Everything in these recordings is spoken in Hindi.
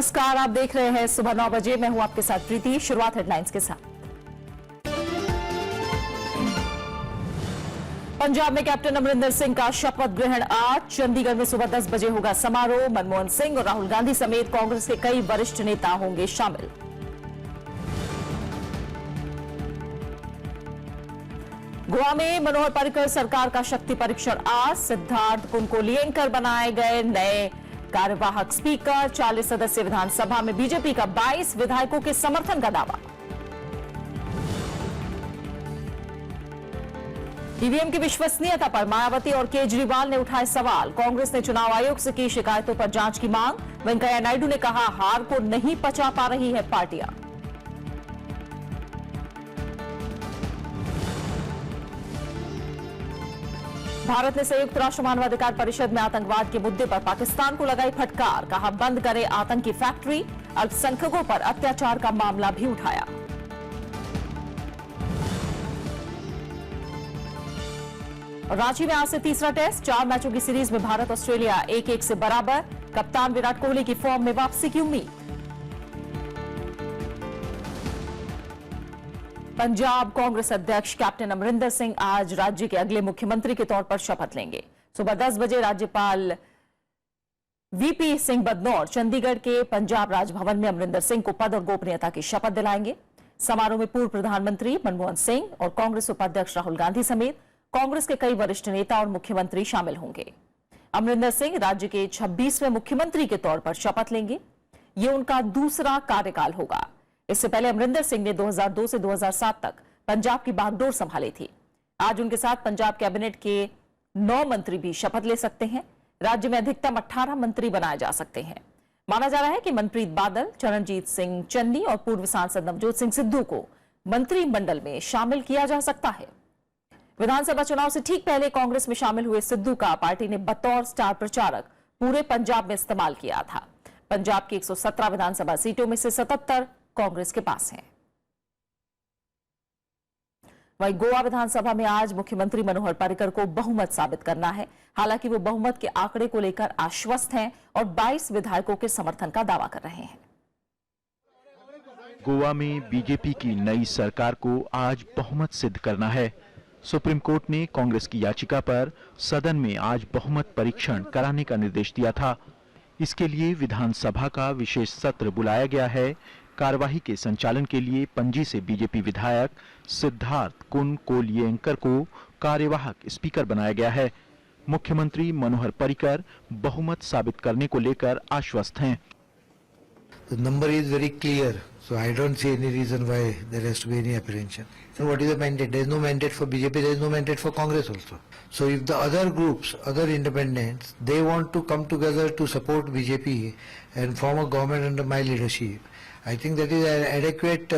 नमस्कार, आप देख रहे हैं सुबह 9 बजे। मैं हूं आपके साथ प्रीति। शुरुआत हेडलाइंस के साथ। पंजाब में कैप्टन अमरिंदर सिंह का शपथ ग्रहण आज। चंडीगढ़ में सुबह 10 बजे होगा समारोह। मनमोहन सिंह और राहुल गांधी समेत कांग्रेस के कई वरिष्ठ नेता होंगे शामिल। गोवा में मनोहर पर्रिकर सरकार का शक्ति परीक्षण आज। सिद्धार्थ कुनकोलियेंकर बनाए गए नए कार्यवाहक स्पीकर। 40 सदस्यीय विधानसभा में बीजेपी का 22 विधायकों के समर्थन का दावा। ईवीएम की विश्वसनीयता पर मायावती और केजरीवाल ने उठाए सवाल। कांग्रेस ने चुनाव आयोग से की शिकायतों पर जांच की मांग। वेंकैया नायडू ने कहा, हार को नहीं पचा पा रही है पार्टियां। भारत ने संयुक्त राष्ट्र मानवाधिकार परिषद में आतंकवाद के मुद्दे पर पाकिस्तान को लगाई फटकार। कहा, बंद करे आतंकी फैक्ट्री। अल्पसंख्यकों पर अत्याचार का मामला भी उठाया। रांची में आज से तीसरा टेस्ट। 4 मैचों की सीरीज में भारत ऑस्ट्रेलिया 1-1 से बराबर। कप्तान विराट कोहली की फॉर्म में वापसी की उम्मीद। पंजाब कांग्रेस अध्यक्ष कैप्टन अमरिंदर सिंह आज राज्य के अगले मुख्यमंत्री के तौर पर शपथ लेंगे। सुबह 10 बजे राज्यपाल वीपी सिंह बदनौर चंडीगढ़ के पंजाब राजभवन में अमरिंदर सिंह को पद और गोपनीयता की शपथ दिलाएंगे। समारोह में पूर्व प्रधानमंत्री मनमोहन सिंह और कांग्रेस उपाध्यक्ष राहुल गांधी समेत कांग्रेस के कई वरिष्ठ नेता और मुख्यमंत्री शामिल होंगे। अमरिंदर सिंह राज्य के 26वें मुख्यमंत्री के तौर पर शपथ लेंगे। ये उनका दूसरा कार्यकाल होगा। इससे पहले अमरिंदर सिंह ने 2002 से 2007 तक पंजाब की बागडोर संभाली थी। आज उनके साथ पंजाब कैबिनेट के 9 मंत्री भी शपथ ले सकते हैं। राज्य में अधिकतम 18 मंत्री बनाए जा सकते हैं। माना जा रहा है कि मनप्रीत बादल, चरणजीत सिंह चन्नी और पूर्व सांसद नवजोत सिंह सिद्धू को मंत्रिमंडल में शामिल किया जा सकता है। विधानसभा चुनाव से ठीक पहले कांग्रेस में शामिल हुए सिद्धू का पार्टी ने बतौर स्टार प्रचारक पूरे पंजाब में इस्तेमाल किया था। पंजाब की 117 विधानसभा सीटों में से 77 कांग्रेस के पास हैं। वहीं गोवा विधानसभा में आज मुख्यमंत्री मनोहर पर्रिकर को बहुमत साबित करना है। हालांकि वो बहुमत के आंकड़े को लेकर आश्वस्त हैं और 22 विधायकों के समर्थन का दावा कर रहे हैं। गोवा में बीजेपी की नई सरकार को आज बहुमत सिद्ध करना है। सुप्रीम कोर्ट ने कांग्रेस की याचिका पर सदन में आज बहुमत परीक्षण कराने का निर्देश दिया था। इसके लिए विधानसभा का विशेष सत्र बुलाया गया है। कार्यवाही के संचालन के लिए पणजी से बीजेपी विधायक सिद्धार्थ कुनकोलियेंकर को कार्यवाहक स्पीकर बनाया गया है। मुख्यमंत्री मनोहर पर्रिकर बहुमत साबित करने को लेकर आश्वस्त हैं। The number is very clear, so I don't see any reason why there has to be any apprehension. So what is the mandate? There is no mandate for BJP, there is no mandate for Congress also. So if the other groups, other independents, they want to come together to support BJP and form a government under my leadership, I think that is an adequate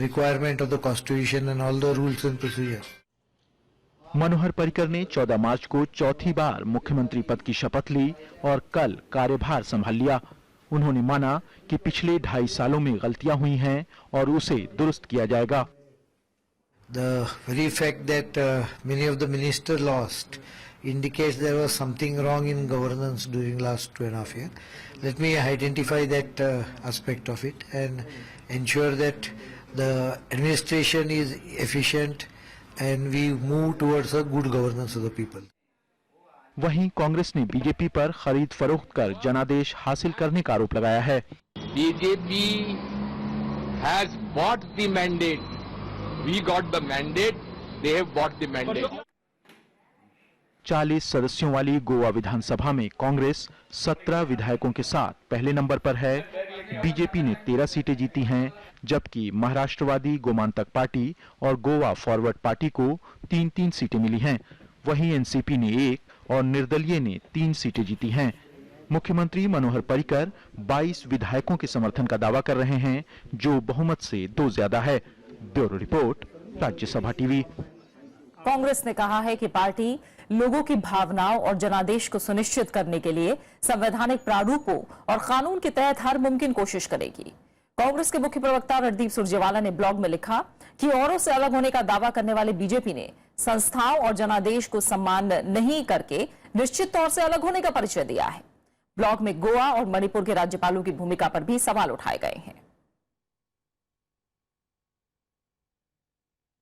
requirement of the Constitution and all the rules and procedures. Manohar Parrikar ने 14 मार्च को चौथी बार मुख्यमंत्री पद की शपथ ली और कल कार्यभार संभाल लिया। उन्होंने माना कि पिछले 2.5 सालों में गलतियां हुई हैं और उसे दुरुस्त किया जाएगा। The very fact that many of the ministers lost indicates there was something wrong in governance during last 2.5 years. Let me identify that aspect of it and ensure that the administration is efficient and we move towards a good governance of the people. वहीं कांग्रेस ने बीजेपी पर खरीद फरोख्त कर जनादेश हासिल करने का आरोप लगाया है। BJP has bought the mandate. We got the mandate. They have bought the mandate. 40 सदस्यों वाली गोवा विधानसभा में कांग्रेस 17 विधायकों के साथ पहले नंबर पर है। बीजेपी ने 13 सीटें जीती हैं, जबकि महाराष्ट्रवादी गोमांतक पार्टी और गोवा फॉरवर्ड पार्टी को 3-3 सीटें मिली हैं। वहीं एनसीपी ने 1 और निर्दलीय ने 3 सीटें जीती हैं। मुख्यमंत्री मनोहर पर्रिकर 22 विधायकों के समर्थन का दावा कर रहे हैं, जो बहुमत से 2 ज्यादा है। Bureau report, Rajya Sabha TV. Congress ने कहा है कि पार्टी लोगों की भावनाओं और जनादेश को सुनिश्चित करने के लिए संवैधानिक प्रारूपों और कानून के तहत हर मुमकिन कोशिश करेगी। कांग्रेस के मुख्य प्रवक्ता रणदीप सुरजेवाला ने ब्लॉग में लिखा कि औरों से अलग होने का दावा करने वाले बीजेपी ने संस्थाओं और जनादेश को सम्मान नहीं करके निश्चित तौर से अलग होने का परिचय दिया है। ब्लॉग में गोवा और मणिपुर के राज्यपालों की भूमिका पर भी सवाल उठाए गए हैं।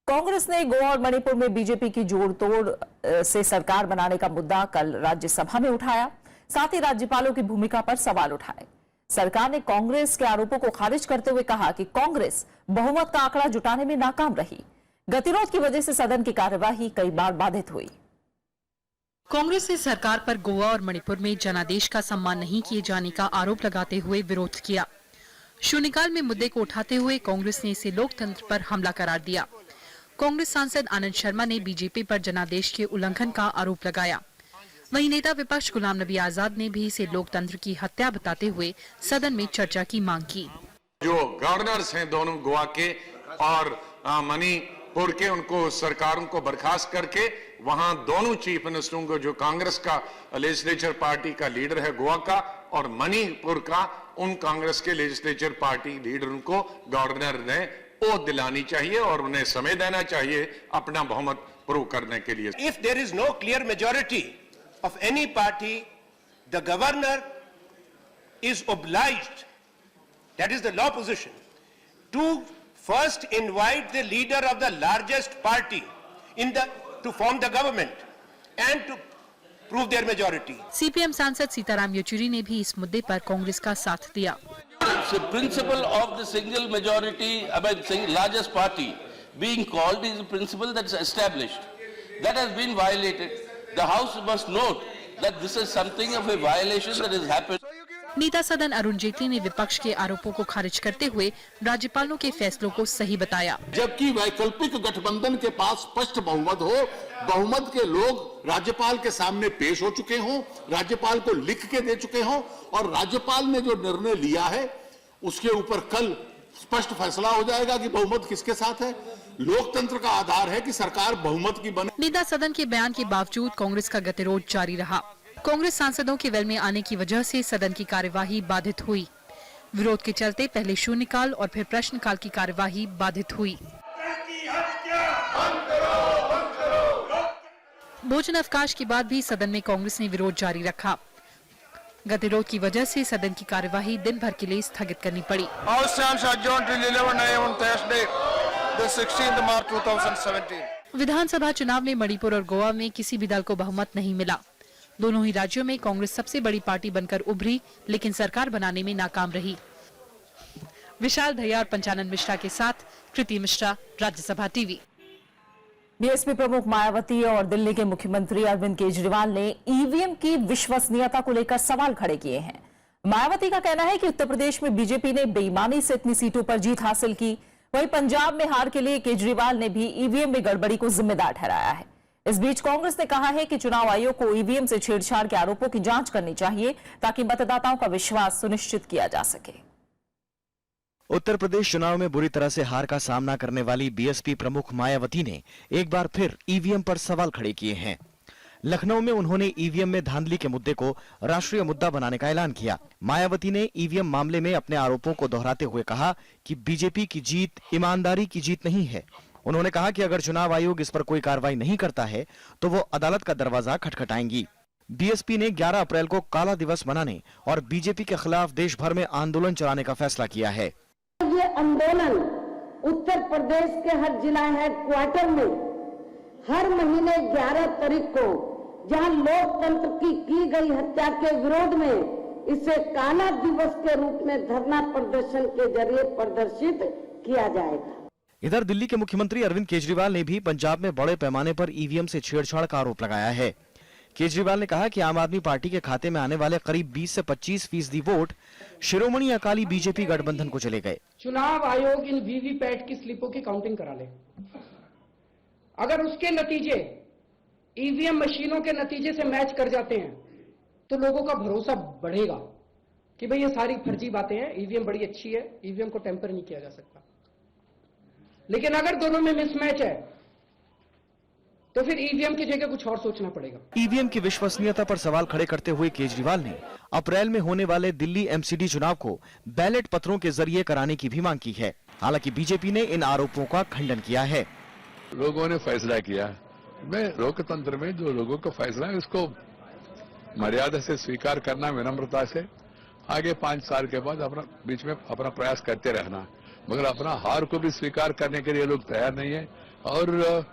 कांग्रेस ने गोवा और मणिपुर में बीजेपी की जोड़तोड़ से सरकार बनाने का मुद्दा कल राज्यसभा में उठाया। साथ ही राज्यपालों की भूमिका पर सवाल उठाए। सरकार ने कांग्रेस के आरोपों को खारिज करते हुए कहा कि कांग्रेस बहुमत का आंकड़ा जुटाने में नाकाम रही। गतिरोध की वजह से सदन की कार्यवाही कई बार बाधित हुई। कांग्रेस ने सरकार पर गोवा और मणिपुर में जनादेश का सम्मान नहीं किए जाने का आरोप लगाते हुए विरोध किया। शून्यकाल में मुद्दे को उठाते हुए कांग्रेस ने इसे लोकतंत्र पर हमला करार दिया। कांग्रेस सांसद आनंद शर्मा ने बीजेपी पर जनादेश के उल्लंघन का आरोप लगाया। वहीं नेता विपक्ष गुलाम नबी आजाद ने भी इसे लोकतंत्र की हत्या बताते हुए सदन में चर्चा की मांग की। जो गवर्नर्स हैं दोनों गोवा के और मणिपुर के, उनको सरकारों को बर्खास्त करके वहां दोनों चीफ मिनिस्टरों को, जो कांग्रेस का लेजिस्लेचर पार्टी का लीडर है गोवा का और मणिपुर का, उन कांग्रेस के लेजिस्लेचर पार्टी लीडरों को गवर्नर ने ओथ दिलानी चाहिए और उन्हें समय देना चाहिए अपना बहुमत प्रूव करने के लिए। If there is no clear majority of any party, the governor is obliged, that is the law position, to first invite the leader of the largest party to form the government and to prove their majority. CPM सांसद सीताराम येचुरी ने भी इस मुद्दे पर कांग्रेस का साथ दिया। The principle of the single majority, largest party being called is a principle that's established. That has been violated. The House must note that this is something of a violation that has happened. नेता सदन अरुण जेटली ने विपक्ष के आरोपों को खारिज करते हुए राज्यपालों के फैसलों को सही बताया। जबकि वैकल्पिक गठबंधन के पास स्पष्ट बहुमत हो, बहुमत के लोग राज्यपाल के सामने पेश हो चुके हों, राज्यपाल को लिख के दे चुके हों और राज्यपाल ने जो निर्णय लिया है उसके ऊपर कल स्पष्ट फैसला हो जाएगा कि बहुमत किसके साथ है। लोकतंत्र का आधार है कि सरकार बहुमत की बने। नेता सदन के बयान के बावजूद कांग्रेस का गतिरोध जारी रहा। कांग्रेस सांसदों के वेल में आने की वजह से सदन की कार्यवाही बाधित हुई। विरोध के चलते पहले शून्यकाल और फिर प्रश्नकाल की कार्यवाही बाधित हुई। भोजन अवकाश के बाद भी सदन में कांग्रेस ने विरोध जारी रखा। गतिरोध की वजह से सदन की कार्यवाही दिन भर के लिए स्थगित करनी पड़ी। विधानसभा चुनाव में मणिपुर और गोवा में किसी भी दल को बहुमत नहीं मिला। दोनों ही राज्यों में कांग्रेस सबसे बड़ी पार्टी बनकर उभरी, लेकिन सरकार बनाने में नाकाम रही। विशाल दहिया और पंचानन मिश्रा के साथ कृति मिश्रा, राज्यसभा टीवी। बीएसपी प्रमुख मायावती और दिल्ली के मुख्यमंत्री अरविंद केजरीवाल ने ईवीएम की विश्वसनीयता को लेकर सवाल खड़े किए हैं। मायावती का कहना है कि उत्तर प्रदेश में बीजेपी ने बेईमानी से इतनी सीटों पर जीत हासिल की। वहीं पंजाब में हार के लिए केजरीवाल ने भी ईवीएम में गड़बड़ी को जिम्मेदार ठहराया है। इस बीच कांग्रेस ने कहा है कि चुनाव आयोग को ईवीएम से छेड़छाड़ के आरोपों की जांच करनी चाहिए ताकि मतदाताओं का विश्वास सुनिश्चित किया जा सके। उत्तर प्रदेश चुनाव में बुरी तरह से हार का सामना करने वाली बीएसपी प्रमुख मायावती ने एक बार फिर ईवीएम पर सवाल खड़े किए हैं। लखनऊ में उन्होंने ईवीएम में धांधली के मुद्दे को राष्ट्रीय मुद्दा बनाने का ऐलान किया। मायावती ने ईवीएम मामले में अपने आरोपों को दोहराते हुए कहा कि बीजेपी की जीत ईमानदारी की जीत नहीं है। उन्होंने कहा कि अगर चुनाव आयोग इस पर कोई कार्रवाई नहीं करता है तो वो अदालत का दरवाजा खटखटाएंगी। बीएसपी ने 11 अप्रैल को काला दिवस मनाने और बीजेपी के खिलाफ देश भर में आंदोलन चलाने का फैसला किया है। ये आंदोलन उत्तर प्रदेश के हर जिला हेडक्वार्टर में हर महीने 11 तारीख को जहां लोकतंत्र की गई हत्या के विरोध में इसे काला दिवस के रूप में धरना प्रदर्शन के जरिए प्रदर्शित किया जाएगा। इधर दिल्ली के मुख्यमंत्री अरविंद केजरीवाल ने भी पंजाब में बड़े पैमाने पर ईवीएम से छेड़छाड़ का आरोप लगाया है। केजरीवाल ने कहा कि आम आदमी पार्टी के खाते में आने वाले करीब 20 से 25% वोट शिरोमणि अकाली बीजेपी गठबंधन को चले गए। चुनाव आयोग इन वीवीपैट की स्लिपों की काउंटिंग करा ले। अगर उसके नतीजे ईवीएम मशीनों के नतीजे से मैच कर जाते हैं तो लोगों का भरोसा बढ़ेगा कि भाई ये सारी फर्जी बातें हैं, ईवीएम बड़ी अच्छी है, ईवीएम को टेम्पर नहीं किया जा सकता। लेकिन अगर दोनों में मिसमैच है तो फिर ईवीएम की जगह कुछ और सोचना पड़ेगा। ईवीएम की विश्वसनीयता पर सवाल खड़े करते हुए केजरीवाल ने अप्रैल में होने वाले दिल्ली एमसीडी चुनाव को बैलेट पत्रों के जरिए कराने की भी मांग की है। हालांकि बीजेपी ने इन आरोपों का खंडन किया है। लोगों ने फैसला किया, मैं लोकतंत्र में जो लोगों का फैसला है उसको मर्यादा से स्वीकार करना, विनम्रता से आगे 5 साल के बाद अपना बीच में अपना प्रयास करते रहना, मगर अपना हार को भी स्वीकार करने के लिए लोग तैयार नहीं है और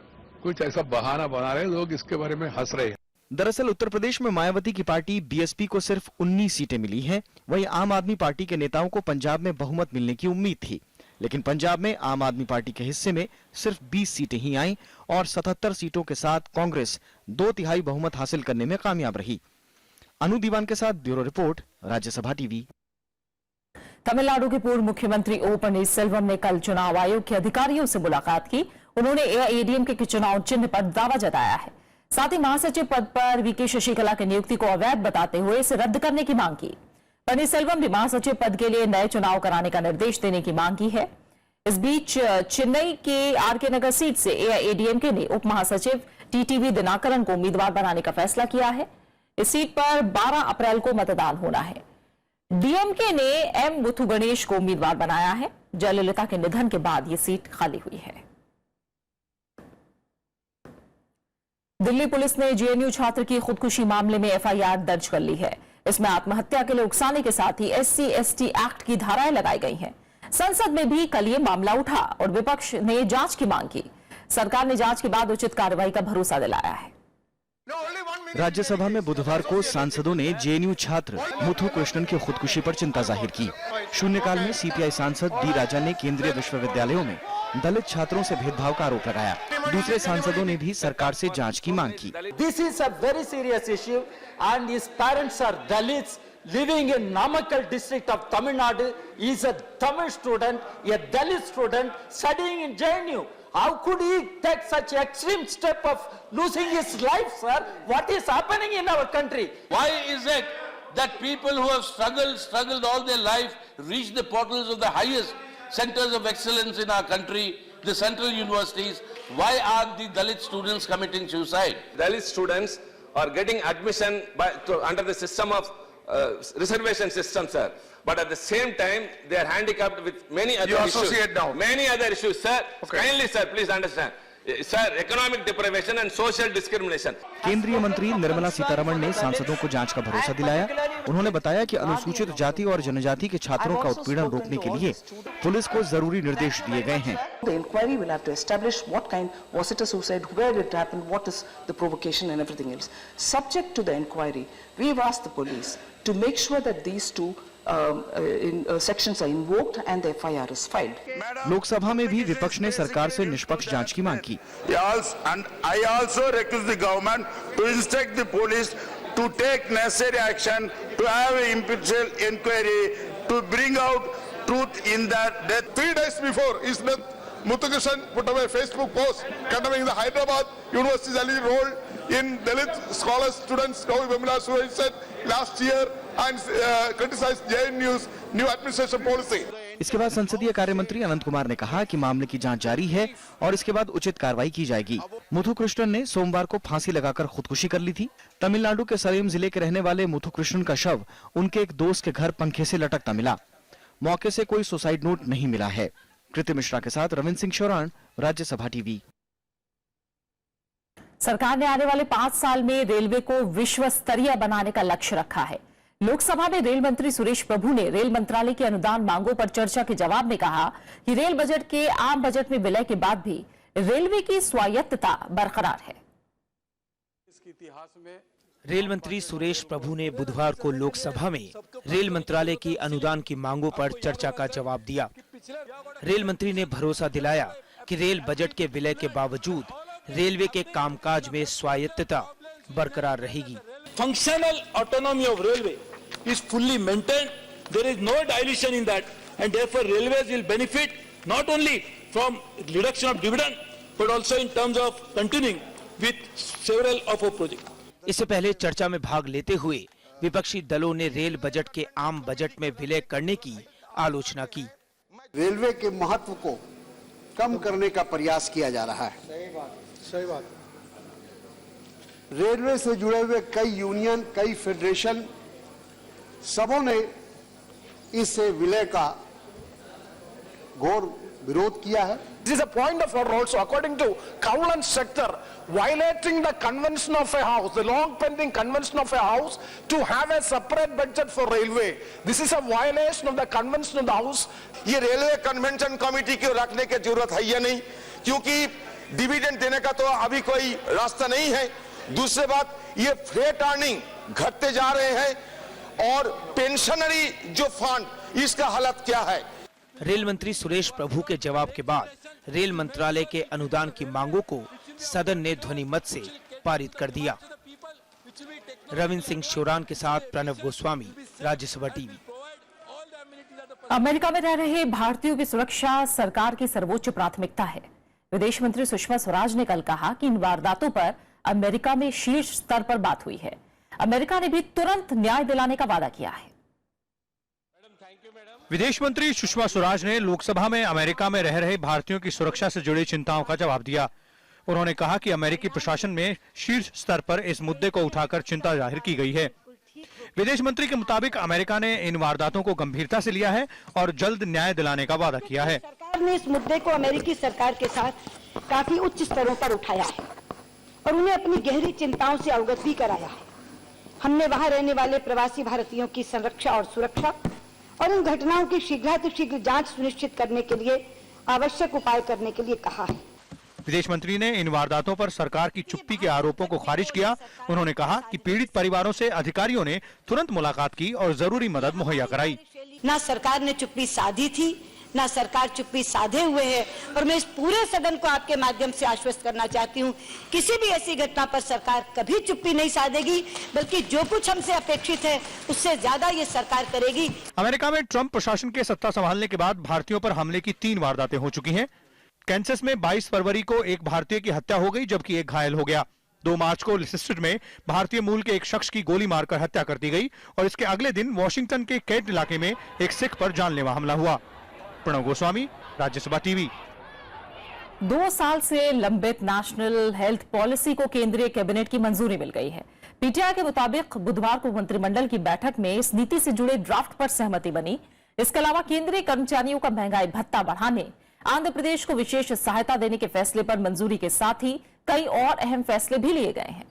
कुछ ऐसा बहाना बना रहे लोग, इसके बारे में हंस रहे हैं। दरअसल उत्तर प्रदेश में मायावती की पार्टी बीएसपी को सिर्फ 19 सीटें मिली हैं। वहीं आम आदमी पार्टी के नेताओं को पंजाब में बहुमत मिलने की उम्मीद थी, लेकिन पंजाब में आम आदमी पार्टी के हिस्से में सिर्फ 20 सीटें ही आईं और 77 सीटों के साथ कांग्रेस 2/3 बहुमत हासिल करने में कामयाब रही। अनु दीवान के साथ bureau report, Rajya Sabha TV. Tamil Nadu के पूर्व मुख्यमंत्री ओ पन्नीरसेल्वम ने कल चुनाव आयोग के अधिकारियों से मुलाकात की। उन्होंने एआईएडीएमके के चुनाव चिन्ह पर दावा जताया है। साथ ही महासचिव पद पर वीके शशिकला की नियुक्ति को अवैध बताते हुए इसे रद्द करने की मांग की। पन्नीरसेल्वम ने महासचिव पद के लिए नए चुनाव कराने का निर्देश देने की मांग की है। इस बीच चेन्नई के आरके नगर सीट से एआईएडीएमके ने उप महासचिव टीटीवी दिनाकरन को उम्मीदवार बनाने का फैसला किया है। इस सीट पर 12 अप्रैल को मतदान होना है। डीएमके ने एम मुथु गणेश को उम्मीदवार बनाया है। जयललिता के निधन के बाद यह सीट खाली हुई है। दिल्ली पुलिस ने जेएनयू छात्र की खुदकुशी मामले में एफआईआर दर्ज कर ली है। इसमें आत्महत्या के लिए उकसाने के साथ ही SC/ST एक्ट की धाराएं लगाई गई हैं। संसद में भी कल ये मामला उठा और विपक्ष ने जांच की मांग की। सरकार ने जांच के बाद उचित कार्रवाई का भरोसा दिलाया है। राज्यसभा में बुधवार को सांसदों ने जेएनयू छात्र मुथु कृष्णन की खुदकुशी पर चिंता जाहिर की। शून्यकाल में सीपीआई सांसद डी राजा ने केंद्रीय विश्वविद्यालयों में दलित छात्रों से भेदभाव का आरोप लगाया। दूसरे सांसदों ने भी सरकार से जांच की मांग की। This is a very serious issue and his parents are Dalits living in Namakkal district of Tamil Nadu. He is a Tamil student, a Dalit student studying in JNU. How could he take such extreme step of losing his life, sir? What is happening in our country? Why is it that people who have struggled all their life, reach the portals of the highest centers of excellence in our country, the central universities, why are the Dalit students committing suicide? Dalit students are getting admission under the system of reservation system, sir. But at the same time, they are handicapped with many other issues. You associate now. Many other issues, sir. Okay. Kindly, sir, please understand. Sir, economic deprivation and social discrimination. केंद्रीय मंत्री निर्मला सीतारमण ने सांसदों को जांच का भरोसा दिलाया। उन्होंने बताया कि अनुसूचित जाति और जनजाति के छात्रों का उत्पीड़न रोकने के लिए पुलिस को जरूरी निर्देश दिए गए हैं। The inquiry will have to establish what kind was it a suicide, where it happened, what is the provocation and everything else. Subject to the inquiry, we have asked the police to make sure that these two sections are invoked and the FIR is filed. Lok Sabha में भी विपक्ष ने सरकार से निष्पक्ष जांच की मांग की। And I also request the government to instruct the police to take necessary action, to have an impartial inquiry, to bring out truth in that death. 3 days before his death, Muthukrishnan put up a Facebook post condemning the Hyderabad University's alleged role in Dalit scholars, students, suicide last year and criticized JNU's new administration policy. इसके बाद संसदीय कार्य मंत्री अनंत कुमार ने कहा कि मामले की जांच जारी है और इसके बाद उचित कार्रवाई की जाएगी। मुथु कृष्णन ने सोमवार को फांसी लगाकर खुदकुशी कर ली थी। तमिलनाडु के सलेम जिले के रहने वाले मुथु कृष्णन का शव उनके एक दोस्त के घर पंखे से लटकता मिला। मौके से कोई सुसाइड नोट नहीं मिला है। कृति मिश्रा के साथ रविंद्र सिंह शौरान, राज्यसभा टीवी। सरकार ने आने वाले 5 साल में रेलवे को विश्व स्तरीय बनाने का लक्ष्य रखा है। लोकसभा में रेल मंत्री सुरेश प्रभु ने रेल मंत्रालय की अनुदान मांगों पर चर्चा के जवाब में कहा कि रेल बजट के आम बजट में विलय के बाद भी रेलवे की स्वायत्तता बरकरार है। रेल मंत्री सुरेश प्रभु ने बुधवार को लोकसभा में रेल मंत्रालय की अनुदान की मांगों पर चर्चा का जवाब दिया। रेल मंत्री ने भरोसा दिलाया कि रेल बजट के विलय के बावजूद रेलवे के कामकाज में स्वायत्तता बरकरार रहेगी। Functional autonomy of railway is fully maintained. There is no dilution in that, and therefore railways will benefit not only from reduction of dividend, but also in terms of continuing with several of our projects. इससे पहले चर्चा में भाग लेते हुए विपक्षी दलों ने रेल बजट के आम बजट में विलय करने की आलोचना की। रेलवे के महत्व को कम करने का प्रयास किया जा रहा है। सही बात। रेलवे से जुड़े हुए कई यूनियन, कई फेडरेशन, सबों ने इस विलय का घोर विरोध किया है। This is a point of order also. According to Kaul and Sector, violating the convention of a house, the long-pending convention of a house, to have a separate budget for railway. This is a violation of the convention of the house. ये रेलवे कन्वेंशन कमेटी को रखने की जरूरत है या नहीं, क्योंकि डिविडेंड देने का तो अभी कोई रास्ता नहीं है। दूसरी बात, ये फ्रेट अर्निंग घटते जा रहे हैं और पेंशनरी जो फंड, इसका हालत क्या है। रेल मंत्री सुरेश प्रभु के जवाब के बाद रेल मंत्रालय के अनुदान की मांगों को सदन ने ध्वनि मत से पारित कर दिया। रविंद्र सिंह शोरान के साथ प्रणव गोस्वामी, राज्यसभा टीवी। अमेरिका में रह रहे भारतीयों की सुरक्षा सरकार की सर्वोच्च प्राथमिकता है। विदेश मंत्री सुषमा स्वराज ने कल कहा कि इन वारदातों पर अमेरिका में शीर्ष स्तर पर बात हुई है। अमेरिका ने भी तुरंत न्याय दिलाने का वादा किया है। विदेश मंत्री सुषमा स्वराज ने लोकसभा में अमेरिका में रह रहे भारतीयों की सुरक्षा से जुड़ी चिंताओं का जवाब दिया। उन्होंने कहा कि अमेरिकी प्रशासन में शीर्ष स्तर पर इस मुद्दे को उठाकर चिंता जाहिर की गई है। विदेश मंत्री के मुताबिक अमेरिका ने इन वारदातों को गंभीरता से लिया है और जल्द न्याय दिलाने का वादा किया है। सरकार ने इस मुद्दे को अमेरिकी सरकार के साथ काफी उच्च स्तरों पर उठाया है और उन्हें अपनी गहरी चिंताओं से अवगत भी कराया है। हमने वहां रहने वाले प्रवासी भारतीयों की संरक्षा और सुरक्षा और इन घटनाओं की शीघ्र जांच सुनिश्चित करने के लिए आवश्यक उपाय करने के लिए कहा है। विदेश मंत्री ने इन वारदातों पर सरकार की चुप्पी के आरोपों को खारिज किया। उन्होंने कहा कि पीड़ित परिवारों से अधिकारियों ने तुरंत मुलाकात की और जरूरी मदद मुहैया कराई। ना सरकार ने चुप्पी साधी थी, ना सरकार चुप्पी साधे हुए है और मैं इस पूरे सदन को आपके माध्यम से आश्वस्त करना चाहती हूँ, किसी भी ऐसी घटना पर सरकार कभी चुप्पी नहीं साधेगी, बल्कि जो कुछ हमसे अपेक्षित है उससे ज्यादा ये सरकार करेगी। अमेरिका में ट्रंप प्रशासन के सत्ता संभालने के बाद भारतीयों पर हमले की 3 वारदातें हो चुकी हैं। कैंसस में 22 फरवरी को एक भारतीय की हत्या हो गई, जबकि एक घायल हो गया। 2 मार्च को लिसेस्टर में भारतीय मूल के एक शख्स की गोली मारकर हत्या कर दी गई और इसके अगले दिन वॉशिंगटन के कैट इलाके में एक सिख पर जानलेवा हमला हुआ। प्रणव गोस्वामी, राज्यसभा टीवी। 2 साल से लंबित नेशनल हेल्थ पॉलिसी को केंद्रीय कैबिनेट की मंजूरी मिल गई है। पीटीआई के मुताबिक बुधवार को मंत्रिमंडल की बैठक में इस नीति से जुड़े ड्राफ्ट पर सहमति बनी। इसके अलावा केंद्रीय कर्मचारियों का महंगाई भत्ता बढ़ाने, आंध्र प्रदेश को विशेष सहायता देने के फैसले पर मंजूरी के साथ ही कई और अहम फैसले भी लिए गए हैं।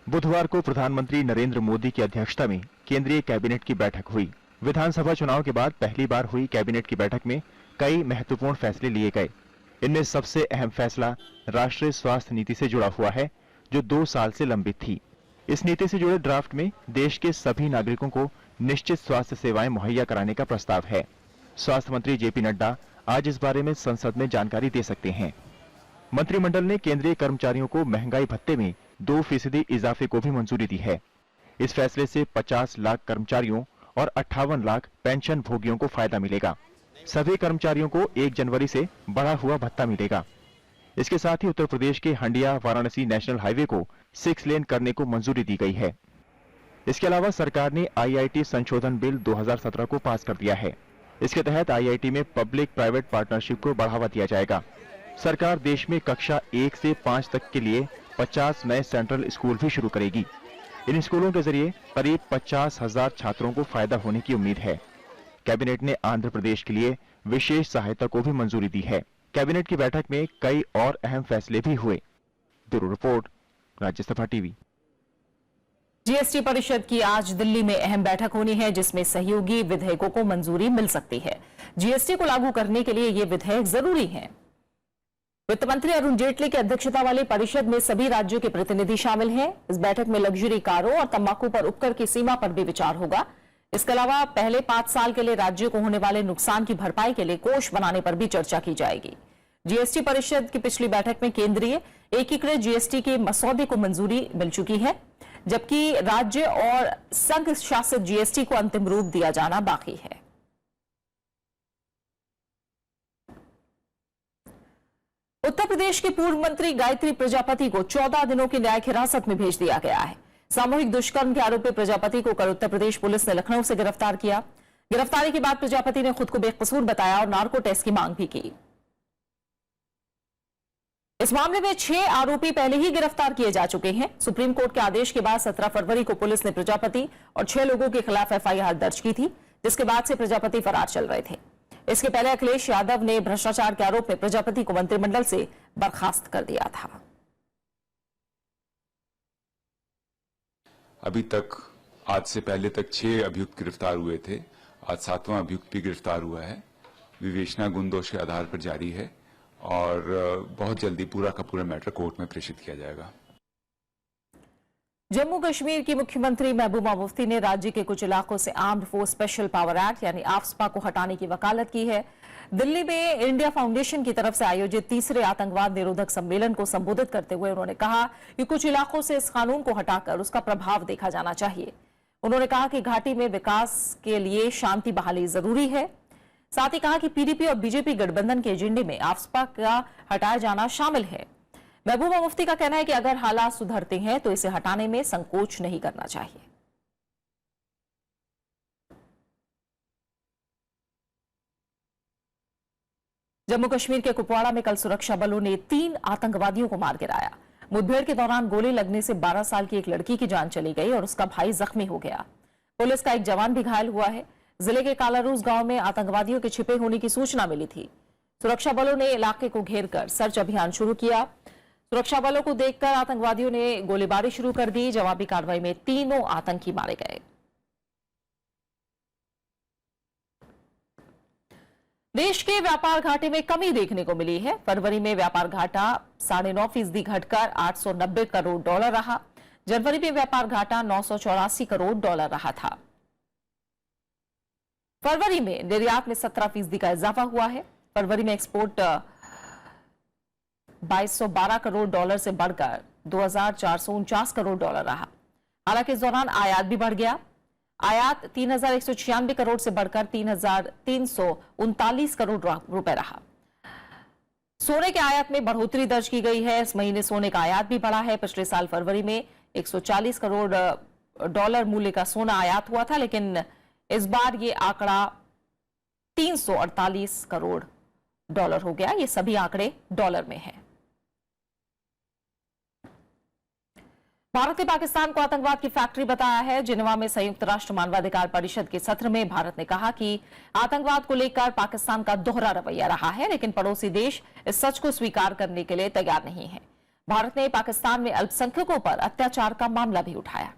बुधवार को प्रधानमंत्री नरेंद्र मोदी की अध्यक्षता में केंद्रीय कैबिनेट की बैठक हुई। विधानसभा चुनाव के बाद पहली बार हुई कैबिनेट की बैठक में कई महत्वपूर्ण फैसले लिए गए। इनमें सबसे अहम फैसला राष्ट्रीय स्वास्थ्य नीति से जुड़ा हुआ है, जो 2 साल से लंबित थी। इस नीति से जुड़े ड्राफ्ट में देश के सभी नागरिकों को निश्चित स्वास्थ्य सेवाएं मुहैया कराने का प्रस्ताव है। स्वास्थ्य मंत्री जेपी नड्डा आज इस बारे में संसद में जानकारी दे सकते हैं। मंत्रिमंडल ने केंद्रीय कर्मचारियों को महंगाई भत्ते में 2% इजाफे को भी मंजूरी दी है। इस फैसले से 50 लाख कर्मचारियों और 58 लाख पेंशन भोगियों को फायदा मिलेगा। सभी कर्मचारियों को 1 जनवरी से बढ़ा हुआ भत्ता मिलेगा। इसके साथ ही उत्तर प्रदेश के हंडिया वाराणसी नेशनल हाईवे को 6 लेन करने को मंजूरी दी गई है। इसके अलावा सरकार ने आईआईटी संशोधन बिल 2017 को पास कर दिया है। इसके तहत आईआईटी में पब्लिक प्राइवेट पार्टनरशिप को बढ़ावा दिया जाएगा। सरकार देश में कक्षा 1 से 5 तक के लिए 50 नए सेंट्रल स्कूल भी शुरू करेगी। इन स्कूलों के जरिए करीब 50,000 छात्रों को फायदा होने की उम्मीद है। कैबिनेट ने आंध्र प्रदेश के लिए विशेष सहायता को भी मंजूरी दी है। कैबिनेट की बैठक में कई और अहम फैसले भी हुए। Bureau report, Rajya Sabha TV. GST परिषद की आज दिल्ली में अहम बैठक होनी है, जिसमें सहयोगी विधेयकों को मंजूरी मिल सकती है। जीएसटी को लागू करने के लिए ये विधेयक जरूरी है। वित्त मंत्री अरुण जेटली की अध्यक्षता वाली परिषद में सभी राज्यों के प्रतिनिधि शामिल हैं। इस बैठक में लग्जरी कारों और तंबाकू पर उपकर की सीमा पर भी विचार होगा। इसके अलावा पहले 5 साल के लिए राज्यों को होने वाले नुकसान की भरपाई के लिए कोष बनाने पर भी चर्चा की जाएगी। जीएसटी परिषद की पिछली बैठक में केंद्रीय एकीकृत जीएसटी के मसौदे को मंजूरी मिल चुकी है, जबकि राज्य और संघ शासित जीएसटी को अंतिम रूप दिया जाना बाकी है। उत्तर प्रदेश की पूर्व मंत्री गायत्री प्रजापति को 14 दिनों की न्यायिक हिरासत में भेज दिया गया है। सामूहिक दुष्कर्म के आरोपी प्रजापति को कल उत्तर प्रदेश पुलिस ने लखनऊ से गिरफ्तार किया। गिरफ्तारी के बाद प्रजापति ने खुद को बेकसूर बताया और नार्को टेस्ट की मांग भी की। इस मामले में 6 आरोपी पहले ही गिरफ्तार किए जा चुके हैं। सुप्रीम कोर्ट के आदेश के बाद 17 फरवरी को पुलिस ने प्रजापति और 6 लोगों के खिलाफ एफआईआर दर्ज की थी, जिसके बाद से प्रजापति फरार चल रहे थे। इसके पहले अखिलेश यादव ने भ्रष्टाचार के आरोप में प्रजापति को मंत्रिमंडल से बर्खास्त कर दिया था। अभी तक आज से पहले तक 6 अभियुक्त गिरफ्तार हुए थे। आज 7वां अभियुक्त भी गिरफ्तार हुआ है। विवेचना गुण दोष के आधार पर जारी है और बहुत जल्दी पूरा का पूरा मैटर कोर्ट में प्रेषित किया जाएगा। जम्मू कश्मीर की मुख्यमंत्री महबूबा मुफ्ती ने राज्य के कुछ इलाकों से armed force special power act यानी आफ्स्पा को हटाने की वकालत की है। दिल्ली में इंडिया फाउंडेशन की तरफ से आयोजित तीसरे आतंकवाद निरोधक सम्मेलन को संबोधित करते हुए उन्होंने कहा कि कुछ इलाकों से इस कानून को हटाकर उसका प्रभाव देखा जाना चाहिए। उन्होंने कहा कि घाटी में विकास के लिए शांति बहाली जरूरी है। साथ ही कहा कि पीडीपी और बीजेपी गठबंधन के एजेंडे में आफ्स्पा का हटाया जाना शामिल है। महबूबा मुफ्ती का कहना है कि अगर हालात सुधरते हैं तो इसे हटाने में संकोच नहीं करना चाहिए। जम्मू कश्मीर के कुपवाड़ा में कल सुरक्षा बलों ने 3 आतंकवादियों को मार गिराया। मुठभेड़ के दौरान गोली लगने से 12 साल की एक लड़की की जान चली गई और उसका भाई जख्मी हो गया। पुलिस का एक जवान भी घायल हुआ है। जिले के कालारूस गांव में आतंकवादियों के छिपे होने की सूचना मिली थी। सुरक्षा बलों ने इलाके को घेरकर सर्च अभियान शुरू किया। सुरक्षा बलों को देखकर आतंकवादियों ने गोलीबारी शुरू कर दी। जवाबी कार्रवाई में 3 आतंकी मारे गए। देश के व्यापार घाटे में कमी देखने को मिली है। फरवरी में व्यापार घाटा 9.5% घटकर $890 करोड़ रहा। जनवरी में व्यापार घाटा $984 करोड़ रहा था। फरवरी में निर्यात में 17% का इजाफा हुआ है। फरवरी में एक्सपोर्ट $2212 करोड़ से बढ़कर $2449 करोड़ रहा। हालांकि इस दौरान आयात भी बढ़ गया। आयात 3196 करोड़ से बढ़कर 3339 करोड़ रुपए रहा। सोने के आयात में बढ़ोतरी दर्ज की गई है। इस महीने सोने का आयात भी बढ़ा है। पिछले साल फरवरी में $140 करोड़ मूल्य का सोना आयात हुआ था, लेकिन इस बार ये आंकड़ा $348 करोड़ हो गया। ये सभी आंकड़े डॉलर में हैं। भारत ने पाकिस्तान को आतंकवाद की फैक्ट्री बताया है। जिनेवा में संयुक्त राष्ट्र मानवाधिकार परिषद के सत्र में भारत ने कहा कि आतंकवाद को लेकर पाकिस्तान का दोहरा रवैया रहा है, लेकिन पड़ोसी देश इस सच को स्वीकार करने के लिए तैयार नहीं है। भारत ने पाकिस्तान में अल्पसंख्यकों पर अत्याचार का मामला भी उठाया।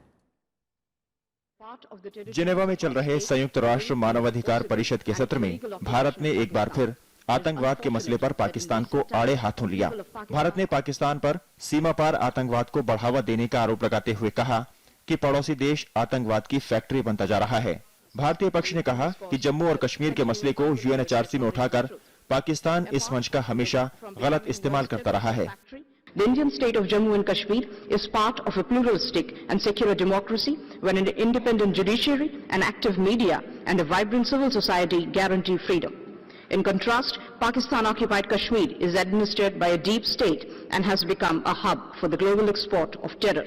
जिनेवा में चल रहे संयुक्त राष्ट्र मानवाधिकार परिषद के सत्र में भारत ने एक बार फिर आतंकवाद के मसले पर पाकिस्तान को आड़े हाथों लिया। भारत ने पाकिस्तान पर सीमा पार आतंकवाद को बढ़ावा देने का आरोप लगाते हुए कहा कि पड़ोसी देश आतंकवाद की फैक्ट्री बनता जा रहा है। भारतीय पक्ष ने कहा कि जम्मू और कश्मीर के मसले को UNHRC में उठाकर पाकिस्तान इस मंच का हमेशा गलत इस्तेमाल करता रहा है। The Indian state of Jammu and Kashmir is part of a pluralistic and secular democracy when an independent judiciary, an active media and a vibrant civil society guarantee freedom. In contrast, Pakistan-occupied Kashmir is administered by a deep state and has become a hub for the global export of terror.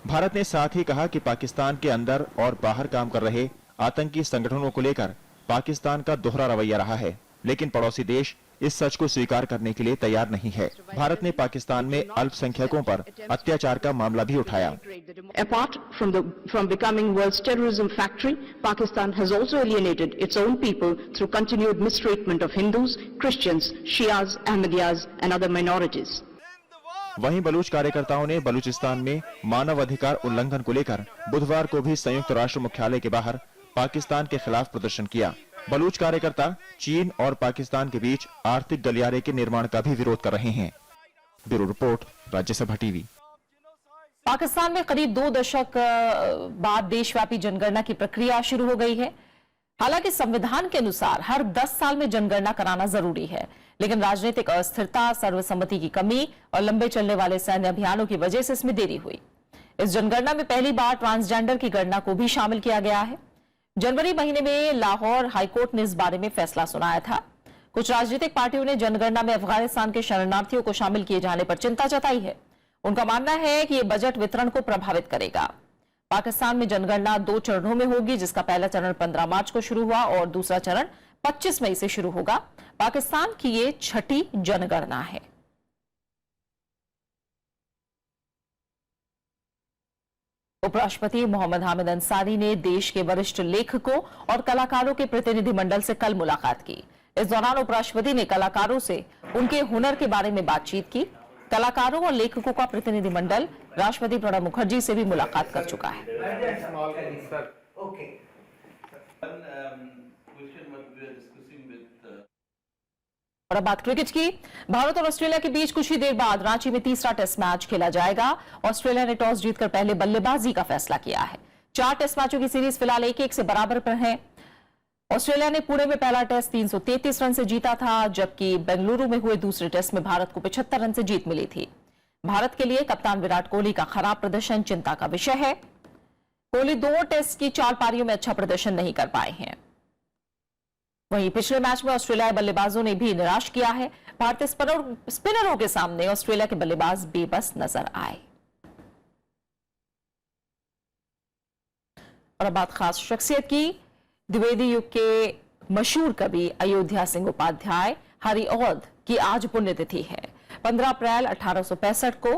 Bharat ने साथ ही कहा कि पाकिस्तान के अंदर और बाहर काम कर रहे आतंकी संगठनों को लेकर पाकिस्तान का दोहरा रवैया रहा है, लेकिन पड़ोसी देश इस सच को स्वीकार करने के लिए तैयार नहीं है। भारत ने पाकिस्तान में अल्पसंख्यकों पर अत्याचार का मामला भी उठाया। Apart from becoming world's terrorism factory, Pakistan has also alienated its own people through continued mistreatment of Hindus, Christians, Shias, Ahmadiyas and other minorities. वहीं बलूच कार्यकर्ताओं ने बलूचिस्तान में मानव अधिकार उल्लंघन को लेकर बुधवार को भी संयुक्त राष्ट्र मुख्यालय के बाहर पाकिस्तान के खिलाफ प्रदर्शन किया। बलूच कार्यकर्ता चीन और पाकिस्तान के बीच आर्थिक गलियारे के निर्माण का भी विरोध कर रहे हैं। Bureau report, Rajya Sabha TV. Pakistan में करीब 2 दशक बाद देशव्यापी जनगणना की प्रक्रिया शुरू हो गई है। हालांकि संविधान के अनुसार हर 10 साल में जनगणना कराना जरूरी है, लेकिन राजनीतिक अस्थिरता, सर्वसम्मति की कमी और लंबे चलने वाले सैन्य अभियानों की वजह से इसमें देरी हुई। इस जनगणना में पहली बार ट्रांसजेंडर की गणना को भी शामिल किया गया है। जनवरी महीने में लाहौर हाईकोर्ट ने इस बारे में फैसला सुनाया था। कुछ राजनीतिक पार्टियों ने जनगणना में अफगानिस्तान के शरणार्थियों को शामिल किए जाने पर चिंता जताई है। उनका मानना है कि यह बजट वितरण को प्रभावित करेगा। पाकिस्तान में जनगणना 2 चरणों में होगी, जिसका पहला चरण 15 मार्च को शुरू हुआ और दूसरा चरण 25 मई से शुरू होगा। पाकिस्तान की ये 6ठी जनगणना है। उपराष्ट्रपति मोहम्मद हामिद अंसारी ने देश के वरिष्ठ लेखकों और कलाकारों के प्रतिनिधिमंडल से कल मुलाकात की। इस दौरान उपराष्ट्रपति ने कलाकारों से उनके हुनर के बारे में बातचीत की। कलाकारों और लेखकों का प्रतिनिधिमंडल राष्ट्रपति प्रणब मुखर्जी से भी मुलाकात कर चुका है। और अब बात क्रिकेट की। भारत और ऑस्ट्रेलिया के बीच कुछ ही देर बाद रांची में तीसरा टेस्ट मैच खेला जाएगा। ऑस्ट्रेलिया ने टॉस जीतकर पहले बल्लेबाजी का फैसला किया है। 4 टेस्ट मैचों की सीरीज फिलहाल 1-1 से बराबर पर है। ऑस्ट्रेलिया ने पुणे में पहला टेस्ट 333 रन से जीता था, जबकि बेंगलुरु में हुए दूसरे टेस्ट में भारत को 75 रन से जीत मिली थी। भारत के लिए कप्तान विराट कोहली का खराब प्रदर्शन चिंता का विषय है। कोहली 2 टेस्ट की 4 पारियों में अच्छा प्रदर्शन नहीं कर पाए हैं। वहीं पिछले मैच में ऑस्ट्रेलियाई बल्लेबाजों ने भी निराश किया है। भारतीय स्पिनरों के सामने ऑस्ट्रेलिया के बल्लेबाज बेबस नजर आए। और अब बात खास शख्सियत की। द्विवेदी युग के मशहूर कवि अयोध्या सिंह उपाध्याय हरिऔध की आज पुण्यतिथि है। 15 अप्रैल 1865 को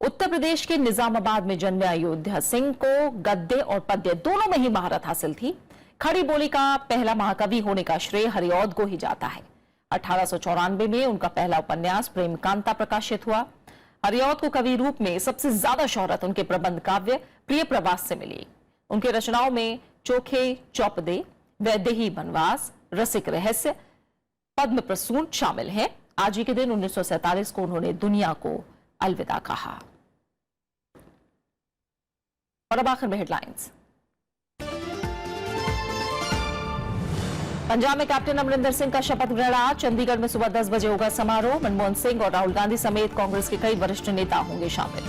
उत्तर प्रदेश के निजामाबाद में जन्मे अयोध्या सिंह को गद्य और पद्य दोनों में ही महारत हासिल थी। खड़ी बोली का पहला महाकवि होने का श्रेय हरिऔध को ही जाता है। 1894 में उनका पहला उपन्यास प्रेम कांता प्रकाशित हुआ। हरिऔध को कवि रूप में सबसे ज्यादा शोहरत उनके प्रबंध काव्य प्रिय प्रवास से मिली। उनके रचनाओं में चोखे चौपदे, वैदेही वनवास, रसिक रहस्य, पद्म प्रसून शामिल हैं। आज ही के दिन 1947 को उन्होंने दुनिया को अलविदा कहा। और अब आखिर में हेडलाइंस। पंजाब में कैप्टन अमरिंदर सिंह का शपथ ग्रहण आज। चंडीगढ़ में सुबह 10 बजे होगा समारोह। मनमोहन सिंह और राहुल गांधी समेत कांग्रेस के कई वरिष्ठ नेता होंगे शामिल।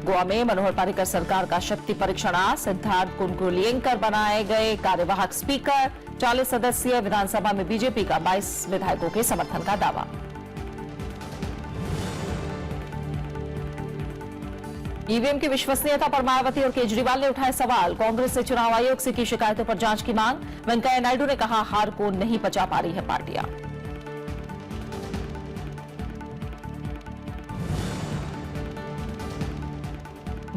गोवा में मनोहर पारिकर सरकार का शक्ति परीक्षण आज। सिद्धार्थ कुनकुलियेंकर बनाए गए कार्यवाहक स्पीकर। 40 सदस्यीय विधानसभा में बीजेपी का 22 विधायकों के समर्थन का दावा। ईवीएम की विश्वसनीयता पर मायावती और केजरीवाल ने उठाए सवाल। कांग्रेस से चुनाव आयोग से की शिकायतों पर जांच की मांग। वेंकैया नायडू ने कहा, हार को नहीं पचा पा रही है पार्टियां।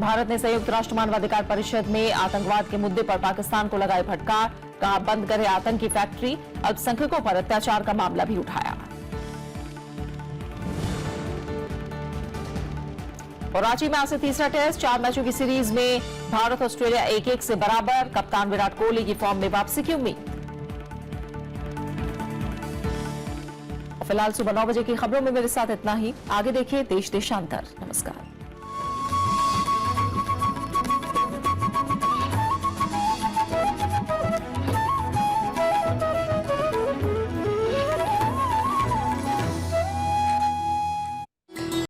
भारत ने संयुक्त राष्ट्र मानवाधिकार परिषद में आतंकवाद के मुद्दे पर पाकिस्तान को लगाई फटकार। कहा, बंद करे आतंकी फैक्ट्री। अल्पसंख्यकों पर अत्याचार का मामला भी उठाया। और रांची में आज से तीसरा टेस्ट। 4 मैचों की सीरीज में भारत ऑस्ट्रेलिया 1-1 से बराबर। कप्तान विराट कोहली की फॉर्म में वापसी की उम्मीद। फिलहाल सुबह 9 बजे की खबरों में मेरे साथ इतना ही। आगे देखिए देश देशांतर। नमस्कार।